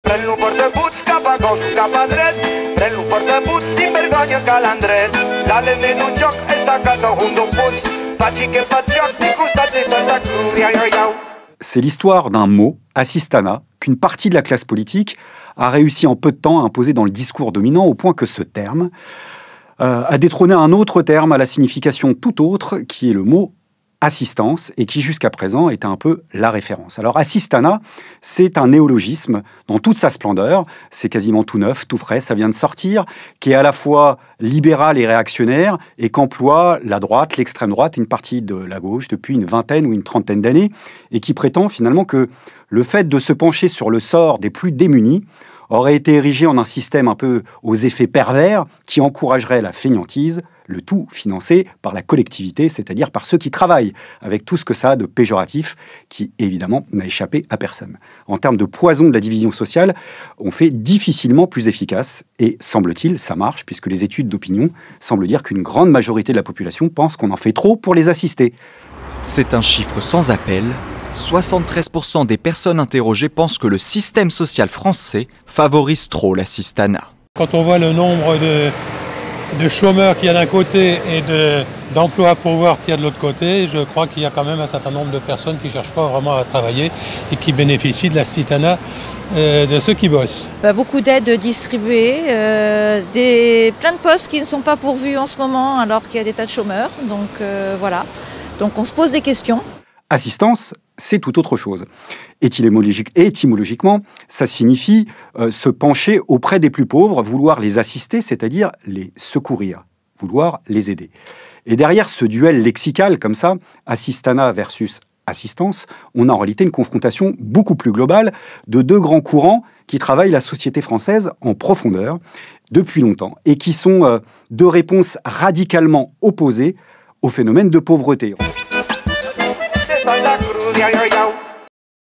Pren-lo portapuig cap a gos, cap a dret. Pren-lo portapuig, sin vergonya calandret. Dale en un joc, esta casa un don puig. Faci que faig joc, ni costat de Santa Cruz, iau, iau, iau. C'est l'histoire d'un mot, assistana, qu'une partie de la classe politique a réussi en peu de temps à imposer dans le discours dominant, au point que ce terme a détrôné un autre terme à la signification tout autre, qui est le mot assistance, et qui jusqu'à présent était un peu la référence. Alors assistana, c'est un néologisme dans toute sa splendeur, c'est quasiment tout neuf, tout frais, ça vient de sortir, qui est à la fois libéral et réactionnaire, et qu'emploie la droite, l'extrême droite et une partie de la gauche depuis une vingtaine ou une trentaine d'années, et qui prétend finalement que le fait de se pencher sur le sort des plus démunis aurait été érigé en un système un peu aux effets pervers qui encouragerait la fainéantise, le tout financé par la collectivité, c'est-à-dire par ceux qui travaillent, avec tout ce que ça a de péjoratif, qui évidemment n'a échappé à personne. En termes de poison de la division sociale, on fait difficilement plus efficace, et semble-t-il, ça marche, puisque les études d'opinion semblent dire qu'une grande majorité de la population pense qu'on en fait trop pour les assister. C'est un chiffre sans appel. 73% des personnes interrogées pensent que le système social français favorise trop l'assistanat. Quand on voit le nombre de chômeurs qu'il y a d'un côté et d'emplois à pourvoir qu'il y a de l'autre côté, je crois qu'il y a quand même un certain nombre de personnes qui ne cherchent pas vraiment à travailler et qui bénéficient de l'assistanat de ceux qui bossent. Beaucoup d'aides distribuées, plein de postes qui ne sont pas pourvus en ce moment alors qu'il y a des tas de chômeurs. Donc voilà, donc on se pose des questions. Assistance, c'est tout autre chose. Étymologiquement, ça signifie se pencher auprès des plus pauvres, vouloir les assister, c'est-à-dire les secourir, vouloir les aider. Et derrière ce duel lexical comme ça, assistana versus assistance, on a en réalité une confrontation beaucoup plus globale de deux grands courants qui travaillent la société française en profondeur depuis longtemps et qui sont deux réponses radicalement opposées au phénomène de pauvreté. Santa Cruz, iau, iau, iau.